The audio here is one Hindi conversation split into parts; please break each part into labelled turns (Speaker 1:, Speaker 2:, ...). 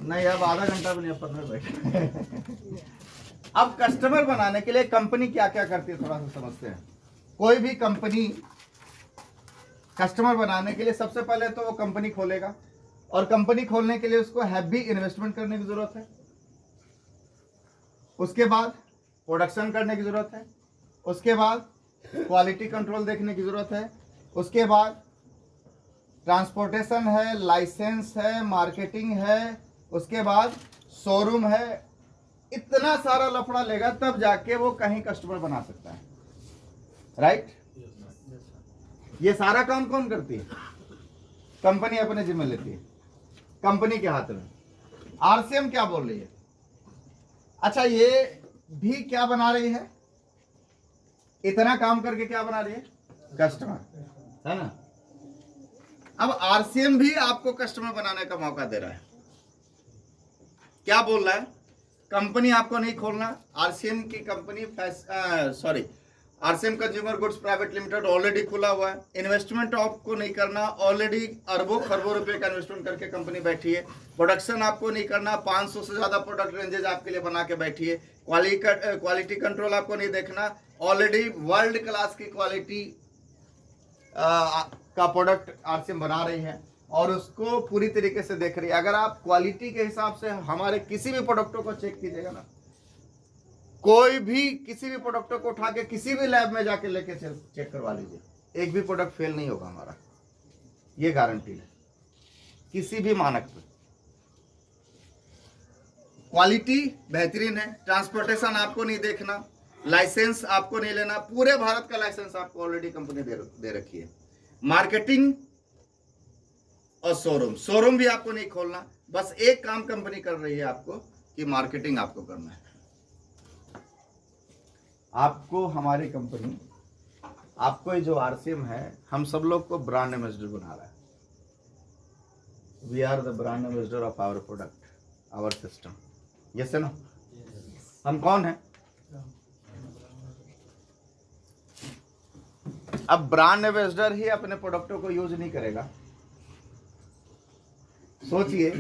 Speaker 1: नहीं, अब आधा घंटा भी नहीं, अब 15 मिनट। अब कस्टमर बनाने के लिए कंपनी क्या क्या करती है थोड़ा सा समझते हैं। कोई भी कंपनी कस्टमर बनाने के लिए सबसे पहले तो वो कंपनी खोलेगा, और कंपनी खोलने के लिए उसको हैवी इन्वेस्टमेंट करने की जरूरत है। उसके बाद प्रोडक्शन करने की जरूरत है। उसके बाद क्वालिटी कंट्रोल देखने की जरूरत है। उसके बाद ट्रांसपोर्टेशन है, लाइसेंस है, मार्केटिंग है, उसके बाद शोरूम है। इतना सारा लफड़ा लेगा तब जाके वो कहीं कस्टमर बना सकता है, राइट? ये सारा काम कौन करती है? कंपनी अपने जिम्मे लेती है, कंपनी के हाथ में। आरसीएम क्या बोल रही है? अच्छा, ये भी क्या बना रही है? इतना काम करके क्या बना रही है? कस्टमर, है ना? अब आरसीएम भी आपको कस्टमर बनाने का मौका दे रहा है। क्या बोल रहा है? कंपनी आपको नहीं खोलना। आरसीएम की company RCM consumer goods private limited already खुला हुआ है। इन्वेस्टमेंट आपको नहीं करना, ऑलरेडी अरबों खरबों रुपए का इन्वेस्टमेंट करके कंपनी बैठी है। प्रोडक्शन आपको नहीं करना, 500 से ज्यादा प्रोडक्ट रेंजेज आपके लिए बना के बैठी है। क्वालिटी कंट्रोल आपको नहीं देखना, ऑलरेडी वर्ल्ड क्लास की क्वालिटी का प्रोडक्ट आरसीएम बना रही है और उसको पूरी तरीके से देख रही है। अगर आप क्वालिटी के हिसाब से हमारे किसी भी प्रोडक्टों को चेक कीजिएगा ना, कोई भी किसी भी प्रोडक्टों को उठा के किसी भी लैब में जाके लेके चेक करवा लीजिए, एक भी प्रोडक्ट फेल नहीं होगा हमारा, ये गारंटी है। किसी भी मानक पे क्वालिटी बेहतरीन है। ट्रांसपोर्टेशन आपको नहीं देखना, लाइसेंस आपको नहीं लेना, पूरे भारत का लाइसेंस आपको ऑलरेडी कंपनी दे रखी है। मार्केटिंग और शोरूम भी आपको नहीं खोलना, बस एक काम कंपनी कर रही है आपको कि मार्केटिंग आपको करना है। आपको हमारी कंपनी, आपको ये जो आरसीएम है, हम सब लोग को ब्रांड एम्बेसडर बना रहा है। We are the brand ambassador of our product, our system. Yes है ना? हम कौन है? अब ब्रांड एम्बेसडर ही अपने प्रोडक्टों को यूज नहीं करेगा। सोचिए,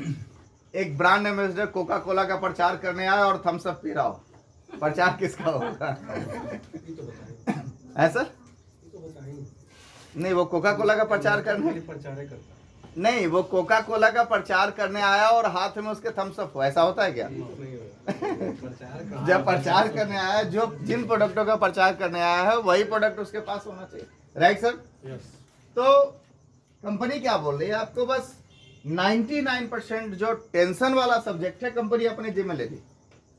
Speaker 1: एक ब्रांड एम्बेसडर कोका कोला का प्रचार करने आया और थम्स अप पी रहा हो, प्रचार किसका होगा? है सर? नहीं, वो कोका कोला का प्रचार करने नहीं, वो कोका कोला का प्रचार करने आया और हाथ में उसके थम्स अप हो, ऐसा होता है क्या? जब प्रचार करने आया, जो जिन प्रोडक्टों का प्रचार करने आया है वही प्रोडक्ट उसके पास होना चाहिए, राइट सर? तो कंपनी क्या बोल रही है आपको? बस 99% जो टेंशन वाला सब्जेक्ट है कंपनी अपने जिम्मे ले ली।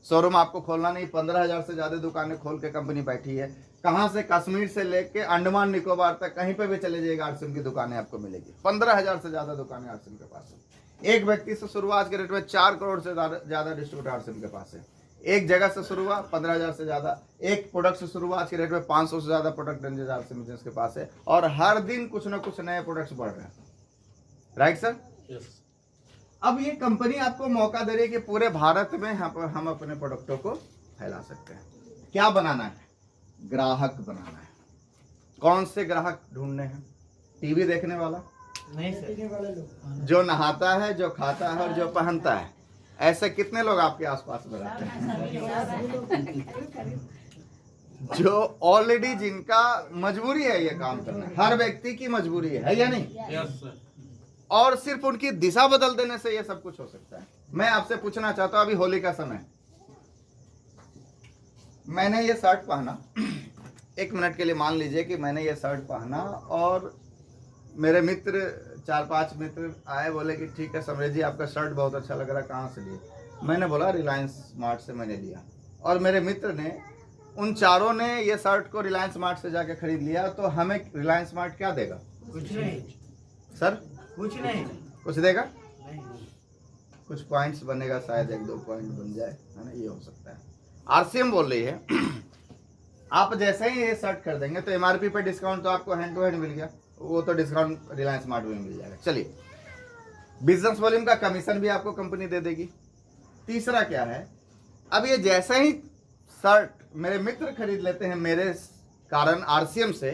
Speaker 1: शोरूम आपको खोलना नहीं, 15,000 से ज्यादा दुकानें खोल के कंपनी बैठी है। कहां से? कश्मीर से लेके अंडमान निकोबार तक कहीं पे भी चले जाइएगा आरसीएम की दुकानें आपको मिलेगी। 15,000 से ज्यादा दुकानें आरसीएम के पास है। एक व्यक्ति से शुरुआत के रेट में 4 करोड़ से ज्यादा डिस्ट्रीब्यूटर आरसीएम के पास है। एक जगह से शुरू हुआ 15,000 से ज्यादा, एक प्रोडक्ट से शुरुआत के रेट में 500 से ज्यादा प्रोडक्ट रेंजेस आरसीएम बिजनेस के पास है, और हर दिन कुछ ना कुछ नए प्रोडक्ट्स बढ़ रहे हैं, राइट सर? अब ये कंपनी आपको मौका दे रही है कि पूरे भारत में हम अपने प्रोडक्टों को फैला सकते हैं। क्या बनाना है? ग्राहक बनाना है। कौन से ग्राहक ढूंढने हैं? टीवी देखने वाला नहीं सर, जो नहाता है, जो खाता है और जो पहनता है। ऐसे कितने लोग आपके आसपास में रहते हैं जो ऑलरेडी, जिनका मजबूरी है ये काम करना? हर व्यक्ति की मजबूरी है या नहीं? और सिर्फ उनकी दिशा बदल देने से ये सब कुछ हो सकता है। मैं आपसे पूछना चाहता हूं, अभी होली का समय, मैंने ये शर्ट पहना, 1 मिनट के लिए मान लीजिए कि मैंने ये शर्ट पहना और मेरे मित्र 4-5 मित्र आए, बोले कि ठीक है समरेश जी आपका शर्ट बहुत अच्छा लग रहा है, कहाँ से लिए? मैंने बोला रिलायंस स्मार्ट से मैंने लिया। और मेरे मित्र ने, उन चारों ने ये शर्ट को रिलायंस स्मार्ट से जाके खरीद लिया। तो हमें रिलायंस स्मार्ट क्या देगा? कुछ नहीं सर, कुछ नहीं। कुछ देगा नहीं, कुछ पॉइंट्स बनेगा, शायद 1-2 पॉइंट बन जाए, है ना? ये हो सकता है। आरसीएम बोल रही है आप जैसे ही ये शर्ट खरीदेंगे तो एमआरपी पे डिस्काउंट तो आपको हैंड टू हैंड मिल गया, वो तो डिस्काउंट रिलायंस स्मार्ट में मिल जाएगा। चलिए, बिजनेस वॉल्यूम का कमीशन भी आपको कंपनी दे देगी। तीसरा क्या है? अब ये जैसे ही शर्ट मेरे मित्र खरीद लेते हैं मेरे कारण आरसीएम से,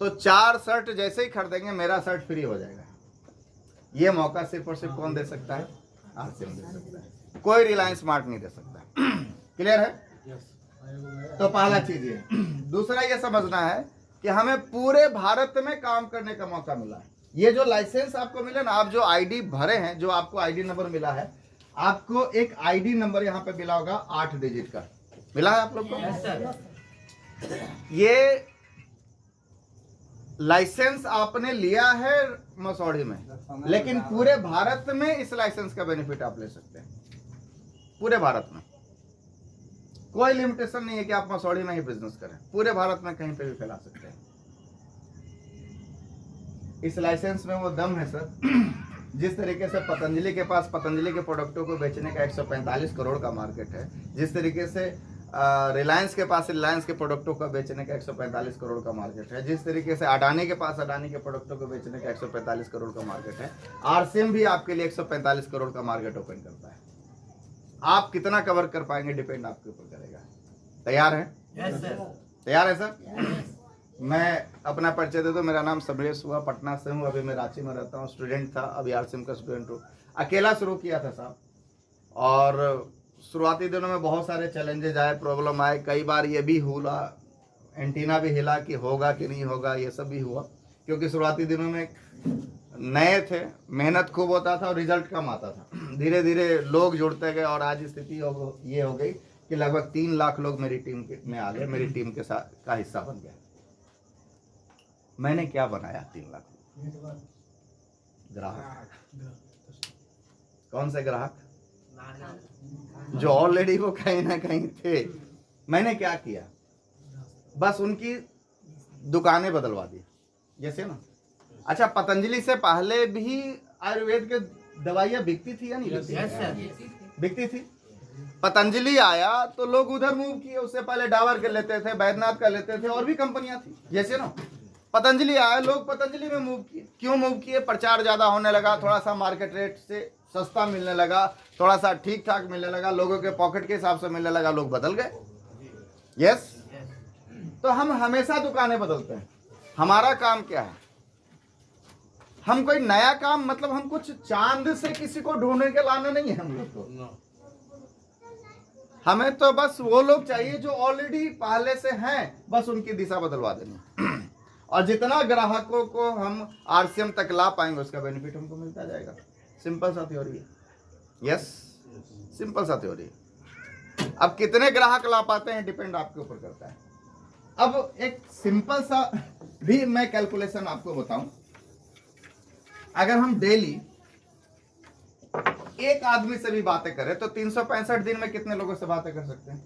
Speaker 1: तो 4 शर्ट जैसे ही खरीदेंगे मेरा शर्ट फ्री हो जाएगा। ये मौका सिर्फ और सिर्फ कौन दे सकता है? आरसीएम दे सकता है, कोई रिलायंस स्मार्ट नहीं दे सकता। क्लियर है? तो पहला चीज ये। दूसरा ये समझना है कि हमें पूरे भारत में काम करने का मौका मिला है। ये जो लाइसेंस आपको मिला ना, आप जो आईडी भरे हैं, जो आपको आईडी नंबर मिला है, आपको एक आईडी नंबर यहाँ पे मिला होगा 8 डिजिट का, मिला है आप लोग को? ये लाइसेंस आपने लिया है मसौढ़ी में, लेकिन पूरे भारत में इस लाइसेंस का बेनिफिट आप ले सकते हैं। पूरे भारत में कोई लिमिटेशन नहीं है कि आप मसौढ़ी में ही बिजनेस करें, पूरे भारत में कहीं पे भी फैला सकते हैं। इस लाइसेंस में वो दम है सर, जिस तरीके से पतंजलि के पास पतंजलि के प्रोडक्टों को बेचने का 145 करोड़ का मार्केट है, जिस तरीके से रिलायंस के पास रिलायंस के प्रोडक्टों का बेचने का 145 करोड़ का मार्केट है, जिस तरीके से अडानी के पास अडानी के प्रोडक्टों को बेचने का 145 करोड़ का मार्केट है, आरसीएम भी आपके लिए 145 करोड़ का मार्केट ओपन करता है। आप कितना कवर कर पाएंगे डिपेंड आपके ऊपर करेगा। तैयार है?
Speaker 2: Yes sir.
Speaker 1: तैयार है सर? मैं अपना परिचय दे दूं, मेरा नाम समरेश हुआ, पटना से हूँ, अभी मैं रांची में रहता हूँ, स्टूडेंट था, अभी आरसीएम का स्टूडेंट हूँ। अकेला शुरू किया था साहब, और शुरुआती दिनों में बहुत सारे चैलेंजेज आए, प्रॉब्लम आए, कई बार ये भी हुआ, एंटीना भी हिला कि होगा कि नहीं होगा, ये सब भी हुआ, क्योंकि शुरुआती दिनों में नए थे, मेहनत खूब होता था और रिजल्ट कम आता था। धीरे धीरे लोग जुड़ते गए और आज स्थिति ये हो गई कि लगभग 3 लाख लोग मेरी टीम में आ गए, मेरी टीम के साथ का हिस्सा बन गया। मैंने क्या बनाया? 3 लाख ग्राहक। कौन से ग्राहक? जो ऑलरेडी वो कहीं ना कहीं थे। मैंने क्या किया? बस उनकी दुकानें बदलवा दी। जैसे ना, अच्छा, पतंजलि से पहले भी आयुर्वेद के दवाइयाँ बिकती थी या नहीं बिकती? बिकती थी। पतंजलि आया तो लोग उधर मूव किए, उससे पहले डाबर कर लेते थे, बैद्यनाथ कर लेते थे, और भी कंपनियां थी। जैसे ना पतंजलि आया, लोग पतंजलि में मूव किए। क्यों मूव किए? प्रचार ज्यादा होने लगा, थोड़ा सा मार्केट रेट से सस्ता मिलने लगा, थोड़ा सा ठीक ठाक मिलने लगा, लोगों के पॉकेट के हिसाब से मिलने लगा, लोग बदल गए। यस। तो हम हमेशा दुकानें बदलते हैं। हमारा काम क्या है? हम कोई नया काम, मतलब हम कुछ चांद से किसी को ढूंढने के लाने नहीं है हम लोग को। हमें तो बस वो लोग चाहिए जो ऑलरेडी पहले से हैं, बस उनकी दिशा बदलवा देनी। और जितना ग्राहकों को हम आरसीएम तक ला पाएंगे उसका बेनिफिट हमको मिलता जाएगा। सिंपल सा थ्योरी है। यस, सिंपल सा थ्योरी है। अब कितने ग्राहक ला पाते हैं डिपेंड आपके ऊपर करता है। अब एक सिंपल सा भी मैं कैलकुलेशन आपको बताऊं, अगर हम डेली एक आदमी से भी बातें करें तो 365 दिन में कितने लोगों से बातें कर सकते हैं?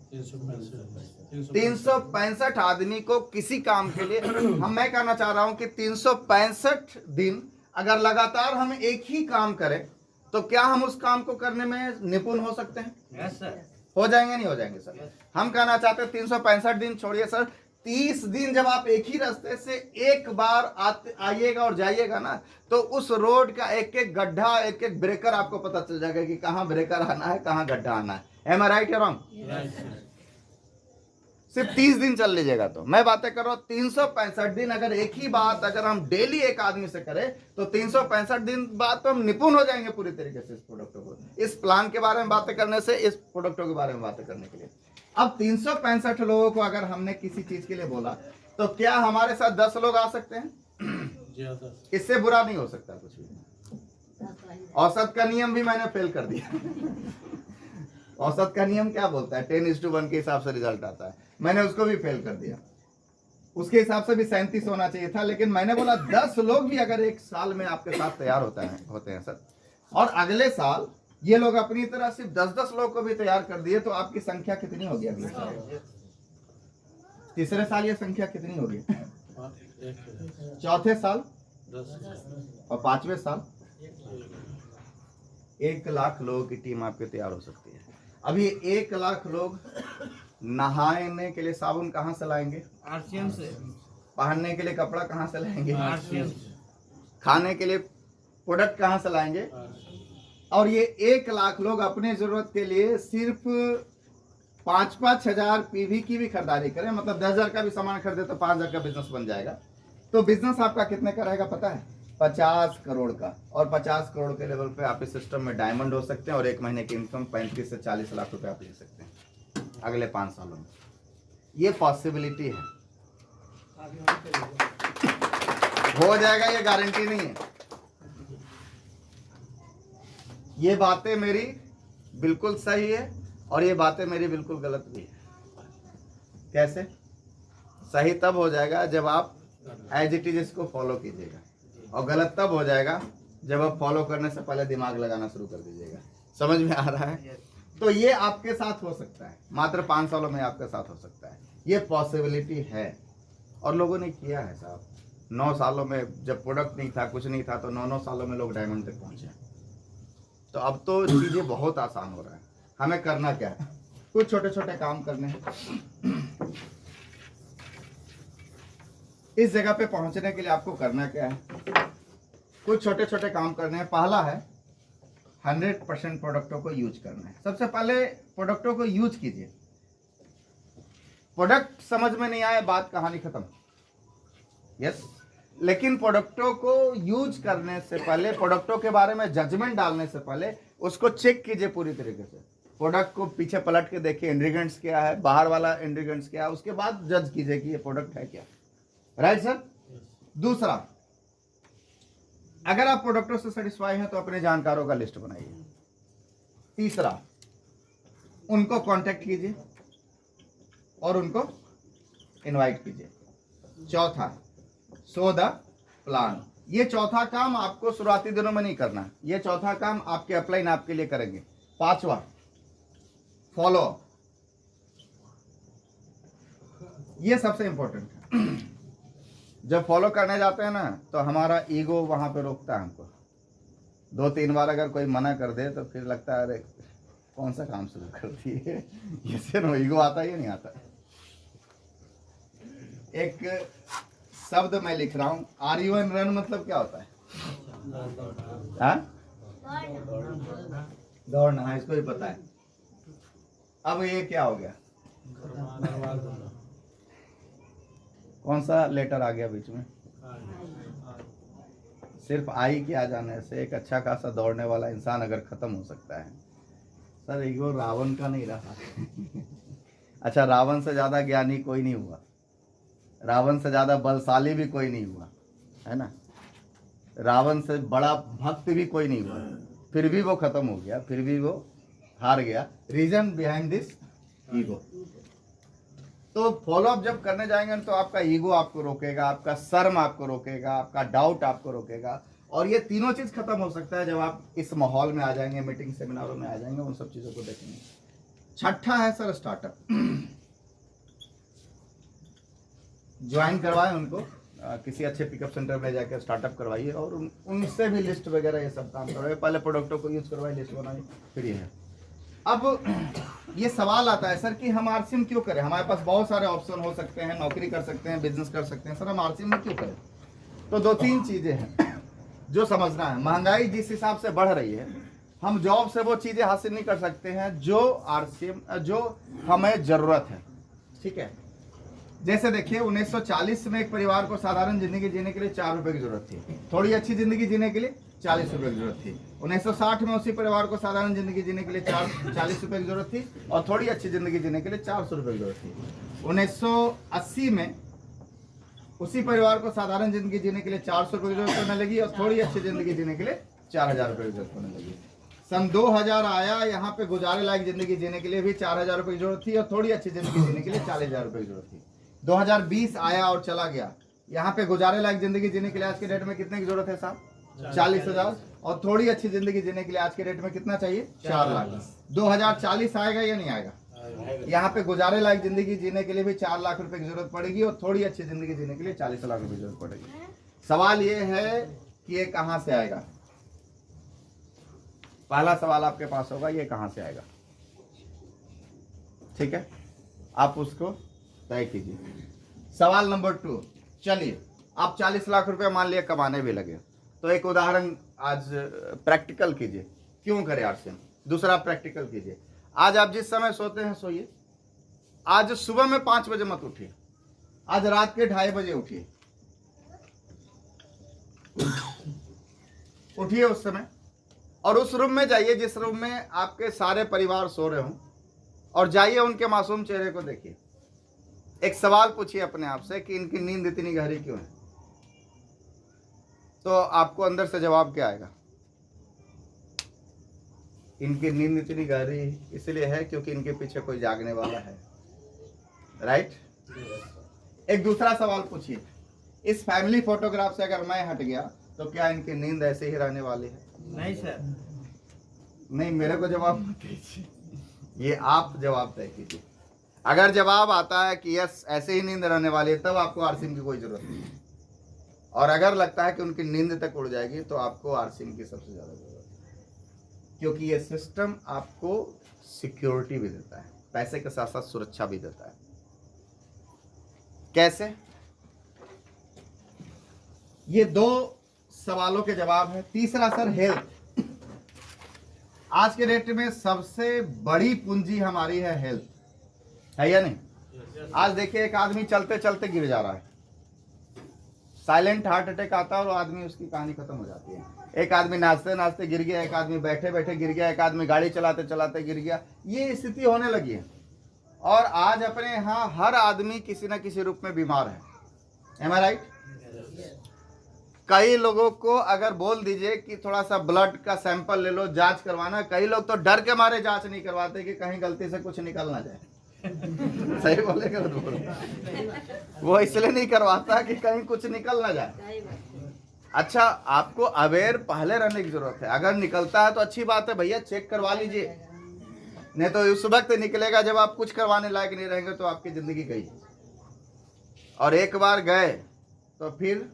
Speaker 1: 365 आदमी को किसी काम के लिए मैं कहना चाह रहा हूं कि 365 दिन अगर लगातार हम एक ही काम करें तो क्या हम उस काम को करने में निपुण हो सकते हैं?
Speaker 2: Yes sir.
Speaker 1: हो जाएंगे? नहीं हो जाएंगे सर? हम कहना चाहते हैं 365 दिन छोड़िए सर, 30 दिन जब आप एक ही रास्ते से एक बार आइएगा और जाइएगा ना, तो उस रोड का एक एक गड्ढा, एक एक ब्रेकर आपको पता चल जाएगा कि कहाँ ब्रेकर आना है, कहाँ गड्ढा आना है। एम आई राइट या रॉन्ग? सिर्फ 30 दिन चल लीजिएगा। तो मैं बातें कर रहा हूँ 365 दिन अगर एक ही बात अगर हम डेली एक आदमी से करें तो 365 दिन बाद तो हम निपुण हो जाएंगे पूरी तरीके से इस प्रोडक्टों को, इस प्लान के बारे में बातें करने से, इस प्रोडक्टों के बारे में बातें करने के लिए। अब 365 लोगों को अगर हमने किसी चीज के लिए बोला तो क्या हमारे साथ 10 लोग आ सकते हैं? इससे बुरा नहीं हो सकता कुछ भी। औसत का नियम भी मैंने फेल कर दिया। औसत का नियम क्या बोलता है? 10:1 के हिसाब से रिजल्ट आता है, मैंने उसको भी फेल कर दिया। उसके हिसाब से भी 37 होना चाहिए था, लेकिन मैंने बोला 10 लोग भी अगर एक साल में आपके साथ तैयार होते हैं सर, और अगले साल ये लोग अपनी तरह सिर्फ 10-10 लोग को भी तैयार कर दिए तो आपकी संख्या कितनी होगी अगले साल? तीसरे साल ये संख्या कितनी होगी? चौथे साल और 5वें साल 1 लाख लोगों की टीम आपके तैयार हो सकती है। अभी 1 लाख लोग नहाने के लिए साबुन कहाँ से लाएंगे?
Speaker 2: आरसीएम से।
Speaker 1: पहनने के लिए कपड़ा कहाँ से लाएंगे?
Speaker 2: आरसीएम से।
Speaker 1: खाने के लिए प्रोडक्ट कहाँ से लाएंगे? और ये 1 लाख लोग अपने जरूरत के लिए सिर्फ 5-5 हजार पीवी की भी खरीदारी करें, मतलब 10,000 का भी सामान खरीदे तो 5,000 का बिजनेस बन जाएगा। तो बिजनेस आपका कितने का रहेगा पता है? 50 करोड़ का, और 50 करोड़ के लेवल पे आप इस सिस्टम में डायमंड हो सकते हैं और एक महीने की इनकम 35 से 40 लाख रुपए आप ले सकते हैं अगले 5 सालों में। ये पॉसिबिलिटी है, हो जाएगा, ये गारंटी नहीं है। ये बातें मेरी बिल्कुल सही है और ये बातें मेरी बिल्कुल गलत भी है। कैसे? सही तब हो जाएगा जब आप एज इट इज इसको फॉलो कीजिएगा, और गलत तब हो जाएगा जब आप फॉलो करने से पहले दिमाग लगाना शुरू कर दीजिएगा। समझ में आ रहा है? तो ये आपके साथ हो सकता है, मात्र 5 सालों में आपके साथ हो सकता है, ये पॉसिबिलिटी है और लोगों ने किया है साहब। 9 सालों में जब प्रोडक्ट नहीं था, कुछ नहीं था, तो 9 सालों में लोग डायमंड तक पहुंचे। तो अब तो चीजें बहुत आसान हो रहा है। हमें करना क्या है? कुछ छोटे छोटे काम करने हैं। इस जगह पे पहुंचने के लिए आपको करना क्या है? कुछ छोटे छोटे काम करने हैं। पहला है 100% प्रोडक्टों को यूज करना है। सबसे पहले प्रोडक्टों को यूज कीजिए। प्रोडक्ट समझ में नहीं आए, बात कहानी खत्म। यस, लेकिन प्रोडक्टों को यूज करने से पहले, प्रोडक्टों के बारे में जजमेंट डालने से पहले उसको चेक कीजिए पूरी तरीके से। प्रोडक्ट को पीछे पलट के देखिए, इंग्रेडिएंट्स क्या है, बाहर वाला इंग्रेडिएंट्स क्या है, उसके बाद जज कीजिए कि ये प्रोडक्ट है क्या। Right sir? दूसरा, अगर आप प्रोडक्टों से सेटिस्फाई हैं तो अपने जानकारों का लिस्ट बनाइए। तीसरा, उनको कांटेक्ट कीजिए और उनको इनवाइट कीजिए। चौथा, सो द प्लान। ये चौथा काम आपको शुरुआती दिनों में नहीं करना, ये चौथा काम आपके अपलाइन आपके लिए करेंगे। पांचवा, फॉलो। ये सबसे इंपॉर्टेंट है। जब फॉलो करने जाते हैं ना तो हमारा ईगो वहां पे रोकता है हमको। 2-3 बार अगर कोई मना कर दे तो फिर लगता है अरे कौन सा काम शुरू कर दिए। इससे नो ईगो आता ही नहीं आता। एक शब्द मैं लिख रहा हूं, आर यू एन रन मतलब क्या होता है? दौड़ना। हाँ, इसको भी पता है। अब ये क्या हो गया? कौन सा लेटर आ गया बीच में? सिर्फ आई के आ जाने से एक अच्छा खासा दौड़ने वाला इंसान अगर खत्म हो सकता है। सर ईगो रावण का नहीं रहा। अच्छा, रावण से ज्यादा ज्ञानी कोई नहीं हुआ, रावण से ज्यादा बलशाली भी कोई नहीं हुआ, है ना? रावण से बड़ा भक्त भी कोई नहीं हुआ, फिर भी वो खत्म हो गया, फिर भी वो हार गया। Reason behind this ego. तो फॉलो अप जब करने जाएंगे तो आपका ईगो आपको रोकेगा, आपका शर्म आपको रोकेगा, आपका डाउट आपको रोकेगा, और ये तीनों चीज खत्म हो सकता है जब आप इस माहौल में आ जाएंगे, मीटिंग सेमिनारों में आ जाएंगे, उन सब चीजों को देखेंगे। छठा है सर स्टार्टअप। ज्वाइन करवाएं उनको, किसी अच्छे पिकअप सेंटर में जाकर स्टार्टअप करवाइए और उनसे भी लिस्ट वगैरह ये सब काम करवाइए। पहले प्रोडक्टों को यूज करवाइए, लिस्ट बनाइए, फिर ये है। अब ये सवाल आता है सर कि हम आरसीएम क्यों करें? हमारे पास बहुत सारे ऑप्शन हो सकते हैं, नौकरी कर सकते हैं, बिजनेस कर सकते हैं, सर हम आरसीएम में क्यों करें? तो 2-3 चीजें हैं जो समझना है। महंगाई जिस हिसाब से बढ़ रही है, हम जॉब से वो चीजें हासिल नहीं कर सकते हैं जो आरसीएम, जो हमें जरूरत है। ठीक है, जैसे देखिए 1940 में एक परिवार को साधारण जिंदगी जीने के लिए 4 रुपए की जरूरत थी, थोड़ी अच्छी जिंदगी जीने के लिए 40 रुपए की जरूरत थी। 1960 में उसी परिवार को साधारण जिंदगी जीने के लिए 40 रुपए की जरूरत थी और थोड़ी अच्छी जिंदगी जीने के लिए 400 रुपए की जरूरत थी। 1980 में उसी परिवार को साधारण जिंदगी जीने के लिए 400 रुपए की जरूरत पड़ने लगी और थोड़ी अच्छी जिंदगी जीने के लिए 4000 रुपए की जरूरत पड़ने लगी। सन 2000 आया, यहाँ पे गुजारे लायक जिंदगी जीने के लिए भी 4000 रुपए की जरूरत थी और थोड़ी अच्छी जिंदगी जीने के लिए 40,000 रुपए की जरूरत थी। 2020 आया और चला गया, यहाँ पे गुजारे लायक जिंदगी जीने के लिए आज के डेट में कितने की जरूरत है साहब? 40,000, और थोड़ी अच्छी जिंदगी जीने के लिए आज के डेट में कितना चाहिए? 4 लाख। 2040 आएगा या नहीं आएगा? यहाँ पे गुजारे लायक जिंदगी जीने के लिए भी 4 लाख रुपए की जरूरत पड़ेगी और थोड़ी अच्छी जिंदगी जीने के लिए 40 लाख रुपए की जरूरत पड़ेगी। सवाल ये है कि ये कहां से आएगा? पहला सवाल आपके पास होगा, ये कहां से आएगा? ठीक है, आप उसको तय कीजिए। सवाल नंबर 2, चलिए आप 40 लाख रुपए मान लिया कमाने भी लगे, तो एक उदाहरण आज प्रैक्टिकल कीजिए, क्यों करें आरसीएम। दूसरा प्रैक्टिकल कीजिए, आज आप जिस समय सोते हैं सोइए, आज सुबह में 5 बजे मत उठिए, आज रात के 2:30 बजे उठिए। उठिए उस समय और उस रूम में जाइए जिस रूम में आपके सारे परिवार सो रहे हों, और जाइए उनके मासूम चेहरे को देखिए। एक सवाल पूछिए अपने आप से कि इनकी नींद इतनी गहरी क्यों है। तो आपको अंदर से जवाब क्या आएगा? इनकी नींद इतनी गहरी इसलिए है क्योंकि इनके पीछे कोई जागने वाला है। राइट? एक दूसरा सवाल पूछिए, इस फैमिली फोटोग्राफ से अगर मैं हट गया तो क्या इनकी नींद ऐसे ही रहने वाली है?
Speaker 2: नहीं सर।
Speaker 1: नहीं, मेरे को जवाब मत दीजिए, ये आप जवाब तय कीजिए। अगर जवाब आता है कि यस ऐसे ही नींद रहने वाली है, तब आपको आरसीएम की कोई जरूरत नहीं है। और अगर लगता है कि उनकी नींद तक उड़ जाएगी तो आपको आरसीएम की सबसे ज्यादा जरूरत है, क्योंकि ये सिस्टम आपको सिक्योरिटी भी देता है, पैसे के साथ साथ सुरक्षा भी देता है। कैसे? ये दो सवालों के जवाब है। तीसरा सर, हेल्थ। आज के डेट में सबसे बड़ी पूंजी हमारी है हेल्थ, है या नहीं? आज देखिए एक आदमी चलते चलते गिर जा रहा है, साइलेंट हार्ट अटैक आता है और आदमी उसकी कहानी खत्म हो जाती है। एक आदमी नाचते नाचते गिर गया, एक आदमी बैठे बैठे गिर गया, एक आदमी गाड़ी चलाते चलाते गिर गया। ये स्थिति होने लगी है और आज अपने यहाँ हर आदमी किसी न किसी रूप में बीमार है। एम आई राइट? कई लोगों को अगर बोल दीजिए कि थोड़ा सा ब्लड का सैंपल ले लो, जांच करवाना, कई लोग तो डर के मारे जांच नहीं करवाते कि कहीं गलती से कुछ निकल ना जाए। सही बोलेगा तो बोल, वो इसलिए नहीं करवाता कि कहीं कुछ निकल ना जाए। अच्छा, आपको अवेयर पहले रहने की जरूरत है। अगर निकलता है तो अच्छी बात है भैया, चेक करवा लीजिए, नहीं तो उस वक्त निकलेगा जब आप कुछ करवाने लायक नहीं रहेंगे, तो आपकी जिंदगी गई। और एक बार गए तो फिर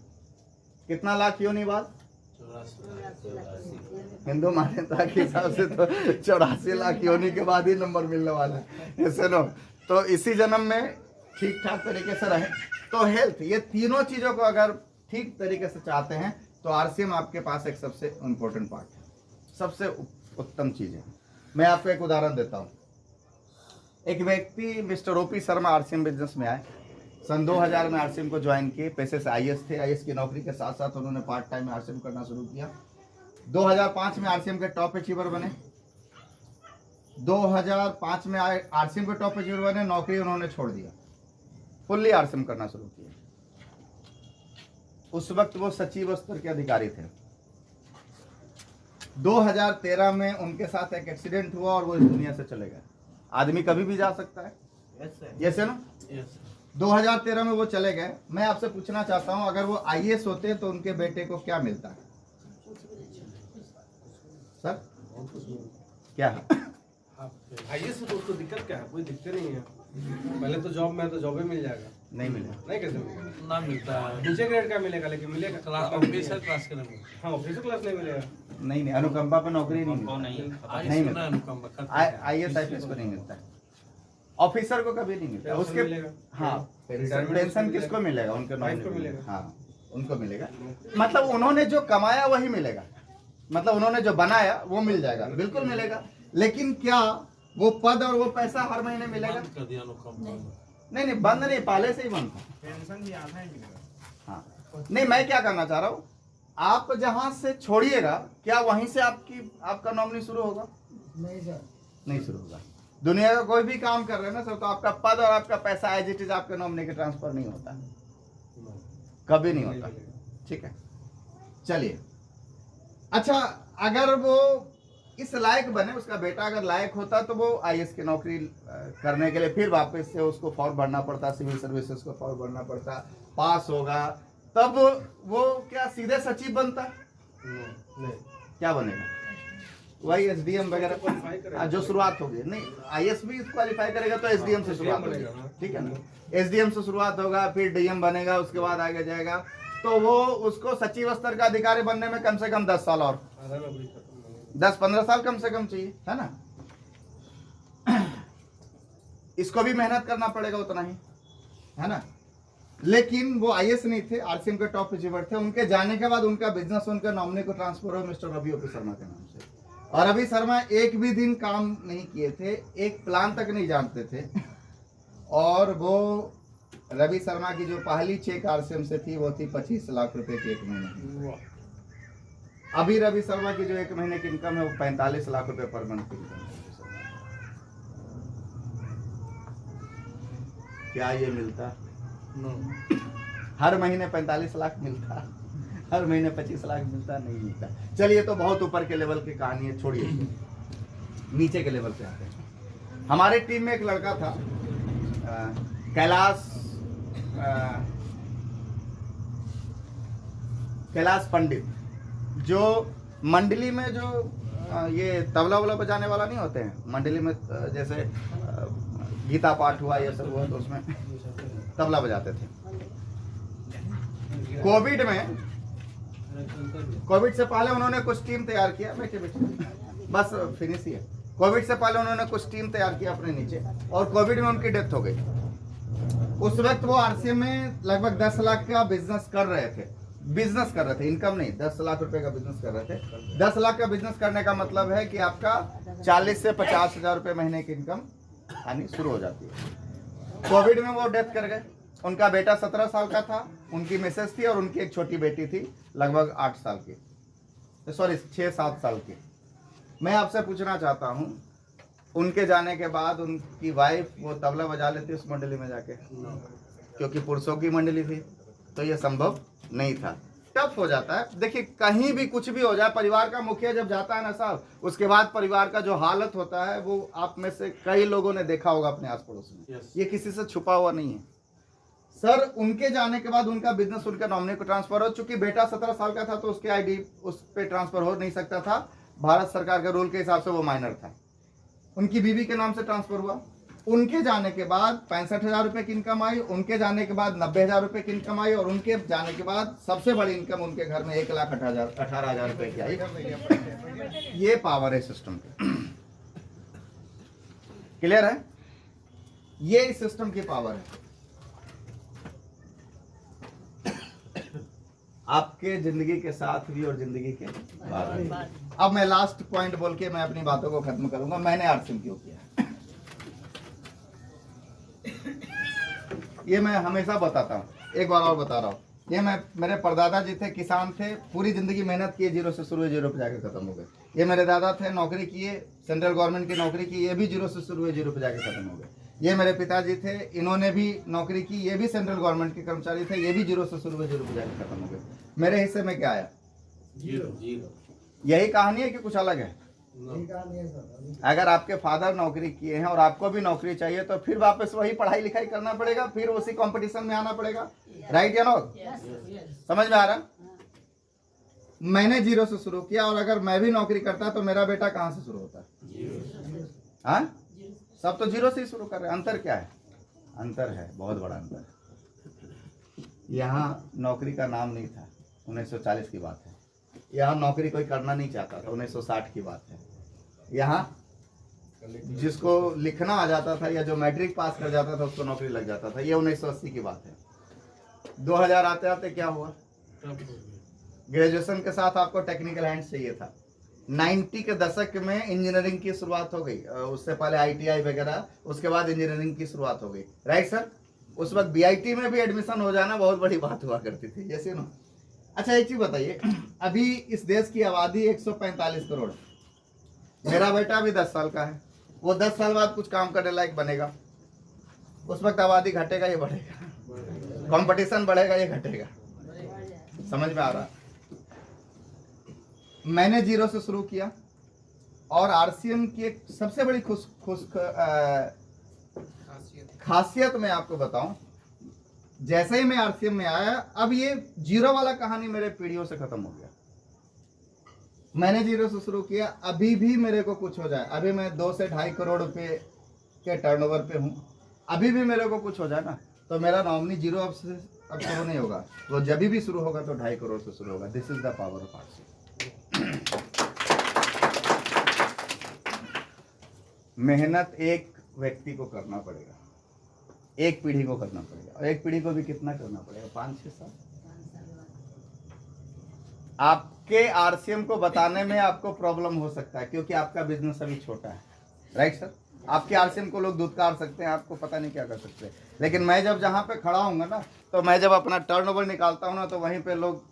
Speaker 1: कितना लाख योनि बाद? हिंदू मान्यता के हिसाब से तो 84 लाख योनि के बाद ही नंबर मिलने वाला है। सुनो, तो इसी जन्म में ठीक ठाक तरीके से रहे। तो हेल्थ, ये तीनों चीजों को अगर ठीक तरीके से चाहते हैं तो आरसीएम आपके पास एक सबसे इम्पोर्टेंट पार्ट है, सबसे उत्तम चीज है। मैं आपको एक उदाहरण देता हूँ। एक व्यक्ति mister OP Sharma RCM business में आए, सन 2000 में आरसीएम को ज्वाइन किए। पेशे से आईएएस थे। आईएएस की नौकरी के साथ साथ उन्होंने पार्ट टाइम में आरसीएम करना शुरू किया। 2005 में आरसीएम के टॉप अचीवर बने। 2005 में आरसीएम के टॉप अचीवर बने, नौकरी उन्होंने छोड़ दिया, फुल्ली आरसीएम करना शुरू किया। उस वक्त वो सचिव स्तर के अधिकारी थे। 2013 में उनके साथ एक एक्सीडेंट हुआ और वो इस दुनिया से चले गए। आदमी कभी भी जा सकता है, यस है ना? 2013 में वो चले गए। मैं आपसे पूछना चाहता हूं, अगर वो आईएएस होते तो उनके बेटे को क्या मिलता है? सर क्या
Speaker 2: आईएएस तो उसको दिक्कत क्या है? कोई दिक्कत नहीं है। पहले तो जॉब में तो जॉब ही मिल जाएगा।
Speaker 1: नहीं मिलेगा।
Speaker 2: नहीं, कैसे मिलेगा? ना मिलता है, नीचे ग्रेड का मिलेगा, लेकिन मिलेगा क्लास ऑफिसर क्लास के नहीं। हाँ, ऑफिसर क्लास नहीं मिलेगा।
Speaker 1: नहीं, अनुकंपा पे नौकरी नहीं मिलता। नहीं मिलता, आईएएस आईपीएस को नहीं मिलता, ऑफिसर को कभी नहीं मिलता। उसके हाँ, पेंशन किसको मिलेगा? उनके नॉमिनी को मिलेगा। हाँ, उनको मिलेगा। मतलब उन्होंने जो कमाया वही मिलेगा, मतलब उन्होंने जो बनाया वो मिल जाएगा, बिल्कुल मिलेगा। लेकिन क्या वो पद और वो पैसा हर महीने मिलेगा? नहीं नहीं, बंद नहीं, पहले से ही बंद था। पेंशन भी आधा ही मिलेगा। हाँ, नहीं, मैं क्या करना चाह रहा हूँ, आप जहाँ से छोड़िएगा क्या वहीं से आपका नॉमिनी शुरू होगा? नहीं सर, नहीं शुरू होगा। दुनिया का कोई भी काम कर रहे हैं ना सर, तो आपका पद और आपका पैसा एज इट इज आपके नॉमिनी के ट्रांसफर नहीं होता, कभी नहीं होता। ठीक है, चलिए। अच्छा, अगर वो इस लायक बने, उसका बेटा अगर लायक होता तो वो आईएएस की नौकरी करने के लिए फिर वापस से उसको फॉर्म भरना पड़ता, सिविल सर्विसेज को फॉर्म भरना पड़ता, पास होगा, तब वो क्या सीधे सचिव बनता? नहीं। क्या बनेगा? वही एसडीएम वगैरह जो शुरुआत होगी। नहीं, आईएएस भी क्वालिफाई करेगा तो एसडीएम से शुरुआत होगी, ठीक है ना? एसडीएम से शुरुआत होगा, फिर डीएम बनेगा, उसके बाद आगे जाएगा, तो वो उसको सचिव स्तर का अधिकारी बनने में कम से कम 10 साल और 10-15 साल कम से कम चाहिए, है ना? इसको भी मेहनत करना पड़ेगा उतना ही, है ना? लेकिन वो आईएएस नहीं थे, आरसीएम के टॉप अचीवर थे। उनके जाने के बाद उनका बिजनेस, उनका नॉमिनी को ट्रांसफर हुआ मिस्टर रवि ओपी शर्मा के नाम से। और अभी शर्मा एक भी दिन काम नहीं किए थे, एक प्लान तक नहीं जानते थे। और वो रवि शर्मा की जो पहली चेक आरसीएम से थी वो थी 25 लाख रुपए की एक महीने की। अभी रवि शर्मा की जो 1 महीने की इनकम है वो 45 लाख रुपए पर मंथ की इनकम है। क्या ये मिलता? हर महीने 45 लाख मिलता? हर महीने 25 लाख मिलता? नहीं मिलता। चलिए, तो बहुत ऊपर के लेवल की कहानी है, छोड़िए, नीचे के लेवल पे आते हैं। हमारे टीम में एक लड़का था, कैलाश पंडित, जो मंडली में जो ये तबला वबला बजाने वाला नहीं होते हैं मंडली में, जैसे गीता पाठ हुआ ये सब हुआ तो उसमें तबला बजाते थे। कोविड से पहले उन्होंने कुछ टीम तैयार किया, बैठे बस फिनिश ही है। कोविड से पहले उन्होंने कुछ टीम तैयार किया अपने नीचे, और कोविड में उनकी डेथ हो गई। उस वक्त वो आरसीएम में लगभग 10 लाख का बिजनेस कर रहे थे, इनकम नहीं, 10 लाख रुपए का बिजनेस कर रहे थे। 10 लाख का बिजनेस करने का मतलब है कि आपका 40 से 50 हजार रुपए महीने की इनकम आनी शुरू हो जाती है। कोविड में वो डेथ कर गए। उनका बेटा 17 साल का था, उनकी मिसेस थी, और उनकी एक छोटी बेटी थी लगभग 8 साल की, सॉरी 6-7 साल की। मैं आपसे पूछना चाहता हूँ, उनके जाने के बाद उनकी वाइफ वो तबला बजा लेती उस मंडली में जाके? क्योंकि पुरुषों की मंडली थी, तो ये संभव नहीं था। टफ हो जाता है। देखिए, कहीं भी कुछ भी हो जाए, परिवार का मुखिया जब जाता है ना साहब, उसके बाद परिवार का जो हालत होता है वो आप में से कई लोगों ने देखा होगा अपने आस पड़ोस में। ये किसी से छुपा हुआ नहीं है सर। उनके जाने के बाद उनका बिजनेस उनके नॉमिनी को ट्रांसफर हो, चूंकि बेटा 17 साल का था तो उसके आईडी उस पर ट्रांसफर हो नहीं सकता था, भारत सरकार के रूल के हिसाब से वो माइनर था। उनकी बीवी के नाम से ट्रांसफर हुआ। उनके जाने के बाद 65,000 रुपए की इनकम आई, उनके जाने के बाद 90,000 रुपए की इनकम आई, और उनके जाने के बाद सबसे बड़ी इनकम उनके घर में 1,18,000 रुपए की आई। ये पावर है सिस्टम की। क्लियर है? ये इस सिस्टम की पावर है। आपके जिंदगी के साथ भी और जिंदगी के बाद भी। अब मैं लास्ट पॉइंट बोल के मैं अपनी बातों को खत्म करूंगा। मैंने आरसीएम क्यों किया, ये मैं हमेशा बताता हूँ, एक बार और बता रहा हूँ। ये मेरे परदादा जी थे, किसान थे, पूरी जिंदगी मेहनत किए, 0 से शुरू हुए 0 पे जाके खत्म हो गए। ये मेरे दादा थे, नौकरी किए, सेंट्रल गवर्नमेंट की नौकरी की, ये भी 0 से शुरू हुए 0 पे जाके खत्म हो गए। ये मेरे पिताजी थे, इन्होंने भी नौकरी की, ये भी सेंट्रल गवर्नमेंट के कर्मचारी थे, ये भी 0 से शुरू हुए 0 पे जाके खत्म हो गए। मेरे हिस्से में क्या आया? 0। यही कहानी है कि कुछ अलग है? अगर आपके फादर नौकरी किए हैं और आपको भी नौकरी चाहिए, तो फिर वापस वही पढ़ाई लिखाई करना पड़ेगा, फिर उसी कंपटीशन में आना पड़ेगा। राइट या नॉट? समझ में आ रहा? मैंने 0 से शुरू किया, और अगर मैं भी नौकरी करता तो मेरा बेटा कहाँ से शुरू होता? हाँ, सब तो 0 से ही शुरू कर रहे हैं। अंतर क्या है? अंतर है, बहुत बड़ा अंतर। यहाँ नौकरी का नाम नहीं था, 1940 की बात है। यहाँ नौकरी कोई करना नहीं चाहता था, 1960 की बात है। यहाँ जिसको लिखना आ जाता था या जो मैट्रिक पास कर जाता था उसको नौकरी लग जाता था। ये 1980 की बात है। 2000 आते आते क्या हुआ? ग्रेजुएशन के साथ आपको टेक्निकल हैंड चाहिए था। 90 के दशक में इंजीनियरिंग की शुरुआत हो गई, उससे पहले ITI वगैरह, उसके बाद इंजीनियरिंग की शुरुआत हो गई। Right sir? उस वक्त BIT में भी एडमिशन हो जाना बहुत बड़ी बात हुआ करती थी, जैसे ना। अच्छा, एक चीज बताइए, अभी इस देश की आबादी 145 करोड़। मेरा बेटा अभी 10 साल का है, वो 10 साल बाद कुछ काम करने लायक बनेगा, उस वक्त आबादी घटेगा या बढ़ेगा? कंपटीशन बढ़ेगा या घटेगा? समझ में आ रहा? मैंने 0 से शुरू किया, और आरसीएम की एक सबसे बड़ी खासियत मैं आपको बताऊं, जैसे ही मैं आरसीएम में आया, अब ये 0 वाला कहानी मेरे पीढ़ियों से खत्म हो गया। मैंने 0 से शुरू किया, अभी भी मेरे को कुछ हो जाए, अभी मैं 2 से 2.5 करोड़ रुपए के टर्नओवर पे हूँ, अभी भी मेरे को कुछ हो जाए ना, तो मेरा नॉमिनी 0 अब शुरू नहीं होगा, वो जब भी शुरू होगा तो 2.5 करोड़ से शुरू होगा। This is the power of RCM. मेहनत एक व्यक्ति को करना पड़ेगा, एक पीढ़ी को करना पड़ेगा, और एक पीढ़ी को भी कितना करना पड़ेगा? 5-6 साल। आपके आरसीएम को बताने में आपको प्रॉब्लम हो सकता है, क्योंकि आपका बिजनेस अभी छोटा है। Right sir? आपके आरसीएम को लोग धुतकार सकते हैं, आपको पता नहीं क्या कर सकते हैं, लेकिन मैं जब जहाँ पे खड़ा हूँगा ना, तो मैं जब अपना टर्नओवर निकालता हूँ ना, तो वहीं पे लोग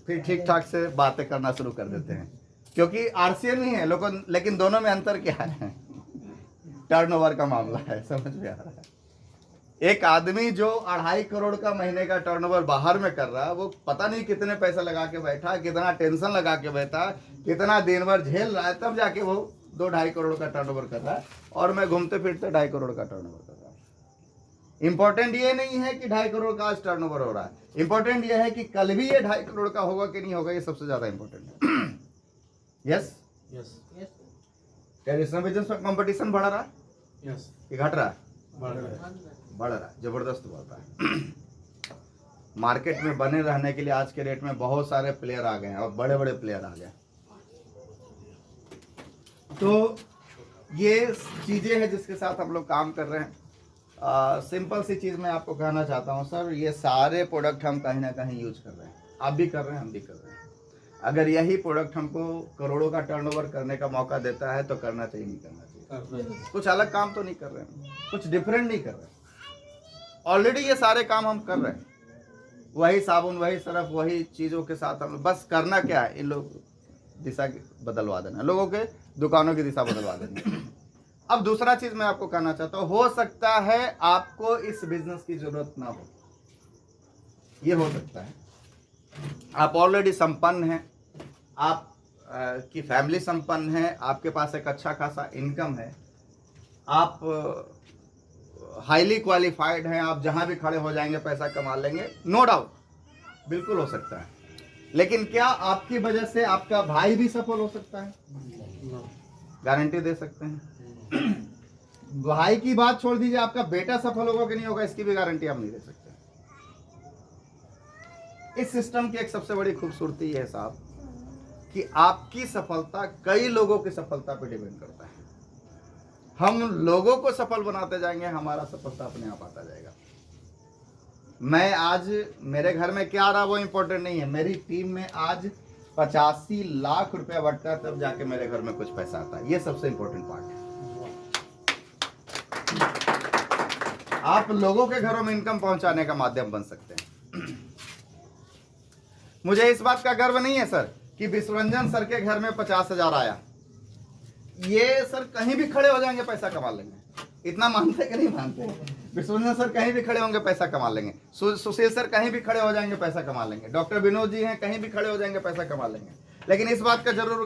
Speaker 1: फिर ठीक ठाक से बातें करना शुरू कर देते हैं, क्योंकि आरसीएम ही है लोगों, लेकिन दोनों में अंतर क्या है? टर्नओवर का मामला है, समझ में आ रहा है? एक आदमी जो 2.5 करोड़ का महीने का टर्नओवर बाहर में कर रहा है, वो पता नहीं कितने पैसे लगा के बैठा, कितना टेंशन लगा के बैठा, कितना दिन भर झेल रहा है, तब जाके वो 2-2.5 करोड़ का टर्नओवर कर रहा है, और मैं घूमते फिरते 2.5 करोड़ का टर्नओवर कर रहा हूँ। इंपॉर्टेंट ये नहीं है कि 2.5 करोड़ का आज टर्नओवर हो रहा है, इंपॉर्टेंट ये है कि कल भी ये 2.5 करोड़ का होगा कि नहीं होगा, ये सबसे ज्यादा इंपॉर्टेंट है। यस
Speaker 2: यस
Speaker 1: ट्रेडिशनल बिजनेस में कंपटीशन बढ़ रहा है
Speaker 2: यस
Speaker 1: कि घट रहा है?
Speaker 2: बढ़ रहा है।
Speaker 1: बढ़ रहा है, जबरदस्त बढ़ रहा है। मार्केट में बने रहने के लिए आज के डेट में बहुत सारे प्लेयर आ गए हैं, और बड़े बड़े प्लेयर आ गए। तो ये चीजें हैं जिसके साथ हम लोग काम कर रहे हैं। सिंपल सी चीज मैं आपको कहना चाहता हूँ सर, ये सारे प्रोडक्ट हम कहीं ना कहीं यूज कर रहे हैं, आप भी कर रहे हैं, हम भी कर रहे हैं। अगर यही प्रोडक्ट हमको करोड़ों का टर्नओवर करने का मौका देता है तो करना चाहिए, नहीं करना चाहिए? कुछ अलग काम तो नहीं कर रहे हैं, कुछ डिफरेंट नहीं कर रहे हैं, ऑलरेडी ये सारे काम हम कर रहे हैं, वही साबुन, वही सरफ, वही चीज़ों के साथ हम बस करना क्या है, इन लोग दिशा बदलवा देना, लोगों के दुकानों की दिशा बदलवा देना। अब दूसरा चीज़ मैं आपको कहना चाहता हूँ, हो सकता है आपको इस बिजनेस की जरूरत ना हो, ये हो सकता है। आप ऑलरेडी संपन्न हैं, आप की फैमिली संपन्न है, आपके पास एक अच्छा खासा इनकम है, आप हाईली क्वालिफाइड हैं, आप जहां भी खड़े हो जाएंगे पैसा कमा लेंगे, नो डाउट, बिल्कुल हो सकता है। लेकिन क्या आपकी वजह से आपका भाई भी सफल हो सकता है? गारंटी दे सकते हैं? भाई की बात छोड़ दीजिए, आपका बेटा सफल होगा कि नहीं होगा, इसकी भी गारंटी हम नहीं दे सकते। इस सिस्टम की एक सबसे बड़ी खूबसूरती है साहब कि आपकी सफलता कई लोगों की सफलता पे डिपेंड करता है। हम लोगों को सफल बनाते जाएंगे, हमारा सफलता अपने आप आता जाएगा। मैं आज मेरे घर में क्या आ रहा वो इंपॉर्टेंट नहीं है, मेरी टीम में आज 85 लाख रुपया बढ़ता है, तब जाके मेरे घर में कुछ पैसा आता है, ये सबसे इंपॉर्टेंट पार्ट है। आप लोगों के घरों में इनकम पहुंचाने का माध्यम बन सकते हैं। मुझे इस बात का गर्व नहीं है सर कि विश्वरंजन सर के घर में 50,000 आया, ये सर कहीं भी खड़े हो जाएंगे पैसा कमा लेंगे, इतना मानते कि नहीं मानते? विश्वरंजन सर कहीं भी खड़े होंगे पैसा कमा लेंगे, सुशील सर कहीं भी खड़े हो जाएंगे पैसा कमा लेंगे, डॉक्टर विनोद जी हैं कहीं भी खड़े हो जाएंगे पैसा कमा लेंगे। लेकिन इस बात का जरूर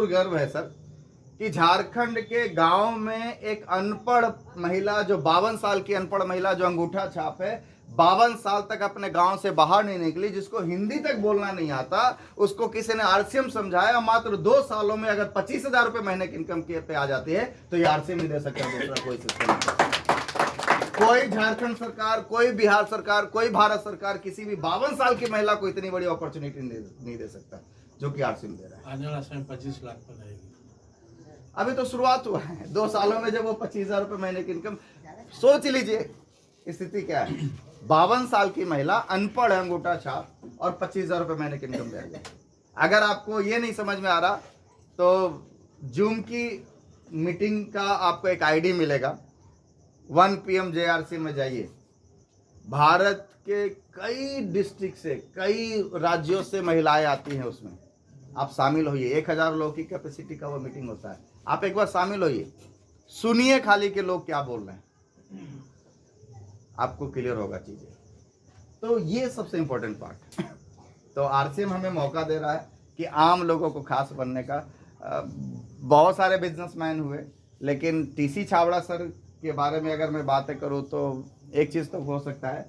Speaker 1: गर्व है सर कि झारखंड के गांव में एक अनपढ़ महिला, जो 52 साल की अनपढ़ महिला, जो अंगूठा छाप है, 52 साल तक अपने गांव से बाहर नहीं निकली, जिसको हिंदी तक बोलना नहीं आता, उसको किसी ने आरसीएम समझाया, मात्र 2 सालों में अगर 25,000 रुपए महीने की इनकम पे आ जाती है तो ये आरसीएम ही दे सकता है, दूसरा कोई सिस्टम नहीं। कोई झारखंड सरकार, कोई बिहार सरकार, कोई भारत सरकार किसी भी 52 साल की महिला को इतनी बड़ी अपॉर्चुनिटी नहीं दे सकता जो कि आरसीएम दे रहा है।
Speaker 2: आने वाला समय 25 लाख पर रहेगी।
Speaker 1: अभी तो शुरुआत हुआ है, 2 सालों में जब वो 25,000 रुपए महीने की इनकम, सोच लीजिए स्थिति क्या है। 52 साल की महिला, अनपढ़ है, अंगूठा छाप, और 25,000 रुपए महीने की इनकम दे रही है। अगर आपको ये नहीं समझ में आ रहा तो जूम की मीटिंग का आपको एक आईडी मिलेगा, 1 PM JRC में जाइए, भारत के कई डिस्ट्रिक्ट से, कई राज्यों से महिलाएं आती हैं, उसमें आप शामिल होइए। 1000 लोगों की कैपेसिटी का वो मीटिंग होता है, आप एक बार शामिल होइए, सुनिए खाली के लोग क्या बोल रहे हैं, आपको क्लियर होगा चीजें। तो ये सबसे इंपॉर्टेंट पार्ट। तो आरसीएम हमें मौका दे रहा है कि आम लोगों को खास बनने का। बहुत सारे बिजनेसमैन हुए, लेकिन टीसी छाबड़ा सर के बारे में अगर मैं बातें करूं तो एक चीज़ तो हो सकता है,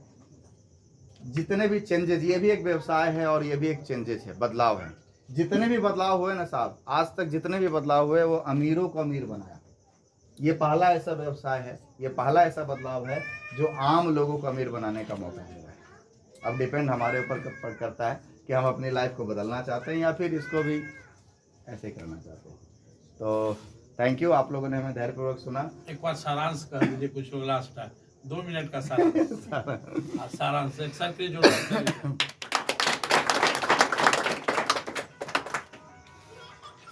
Speaker 1: जितने भी चेंजेस, ये भी एक व्यवसाय है और ये भी एक चेंजेस है, बदलाव है। जितने भी बदलाव हुए ना साहब, आज तक जितने भी बदलाव हुए वो अमीरों को अमीर बनाया। ये पहला ऐसा व्यवसाय है, ये पहला ऐसा बदलाव है जो आम लोगों को अमीर बनाने का मौका दे रहा है। अब डिपेंड हमारे ऊपर करता है कि हम अपनी लाइफ को बदलना चाहते हैं या फिर इसको भी ऐसे करना चाहते हैं। तो थैंक यू, आप लोगों ने हमें धैर्यपूर्वक सुना।
Speaker 2: एक बार सारांश कर दीजिए, कुछ लोग लास्ट है 2 मिनट का सारांश। सारांश एक साथ के जो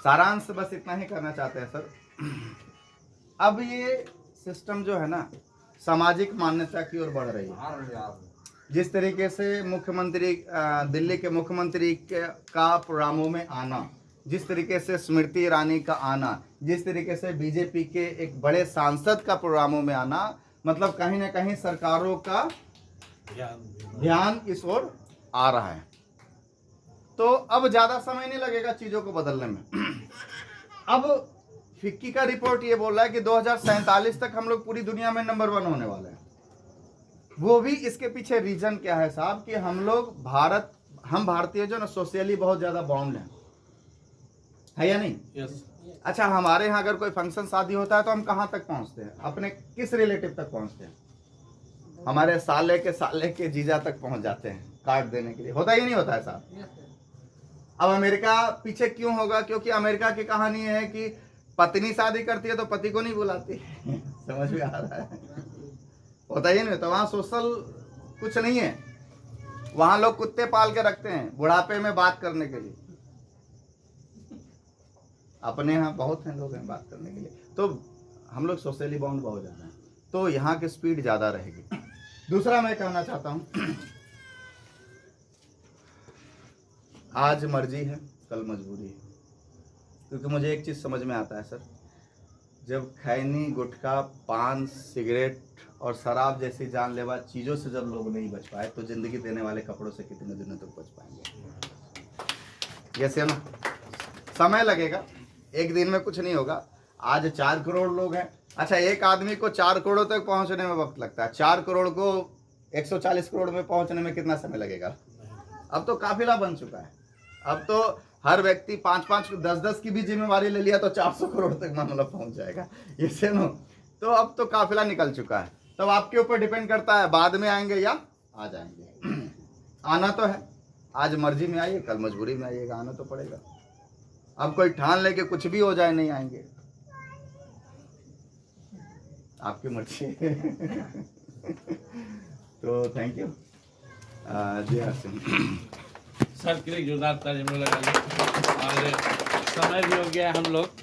Speaker 1: सारांश बस इतना ही करना चाहते हैं सर। अब ये सिस्टम जो है ना, सामाजिक मान्यता की ओर बढ़ रही है। जिस तरीके से मुख्यमंत्री दिल्ली के मुख्यमंत्री का प्रोग्रामों में आना, जिस तरीके से स्मृति ईरानी का आना, जिस तरीके से बीजेपी के एक बड़े सांसद का प्रोग्रामों में आना, मतलब कहीं ना कहीं सरकारों का ध्यान इस ओर आ रहा है। तो अब ज़्यादा समय नहीं लगेगा चीज़ों को बदलने में। अब फिक्की का रिपोर्ट ये बोल रहा है कि 2047 तक हम लोग पूरी दुनिया में नंबर 1 होने वाले हैं। वो भी इसके पीछे रीजन क्या है साहब कि हम लोग हम भारतीय जो ना सोशली बहुत ज़्यादा बाउंड हैं, है या नहीं?
Speaker 2: यस।
Speaker 1: अच्छा, हमारे यहाँ अगर कोई फंक्शन शादी होता है तो हम कहाँ तक पहुँचते हैं? अपने किस रिलेटिव तक पहुँचते हैं? हमारे साले के जीजा तक पहुँच जाते हैं कार्ड देने के लिए। होता ही नहीं होता है साहब? अब अमेरिका पीछे क्यों होगा? क्योंकि अमेरिका की कहानी है कि पत्नी शादी करती है तो पति को नहीं बुलाती। समझ में आ रहा है? होता ही नहीं। तो वहाँ सोशल कुछ नहीं है। वहाँ लोग कुत्ते पाल के रखते हैं बुढ़ापे में बात करने के लिए। अपने यहाँ बहुत हैं लोग हैं बात करने के लिए। तो हम लोग सोशली बाउंड बहुत ज़्यादा हैं, तो यहाँ की स्पीड ज़्यादा रहेगी। दूसरा मैं कहना चाहता हूँ, आज मर्जी है कल मजबूरी है। क्योंकि मुझे एक चीज़ समझ में आता है सर, जब खैनी, गुटखा, पान, सिगरेट और शराब जैसी जानलेवा चीज़ों से जब लोग नहीं बच पाए तो ज़िंदगी देने वाले कपड़ों से कितने दिनों तक बच पाएंगे? जैसे ना समय लगेगा, एक दिन में कुछ नहीं होगा। आज 4 करोड़ लोग हैं। अच्छा, एक आदमी को 4 करोड़ तक पहुंचने में वक्त लगता है, 4 करोड़ को 140 करोड़ में पहुंचने में कितना समय लगेगा? अब तो काफिला बन चुका है। अब तो हर व्यक्ति 5-5, 10-10 की भी जिम्मेवारी ले लिया तो 400 करोड़ तक मामला पहुंच जाएगा। ये से नो, तो अब तो काफिला निकल चुका है। तब आपके ऊपर डिपेंड करता है बाद में आएंगे या आ जाएंगे। आना तो है, आज मर्जी में आइए कल मजबूरी में आइएगा, आना तो पड़ेगा। अब कोई ठान ले के कुछ भी हो जाए नहीं आएंगे, आपकी मर्जी। तो thank you ji Har Singh
Speaker 2: sir के लिए जोरदार ताली हम लोग लगा लें। और समय भी हो गया हम लोग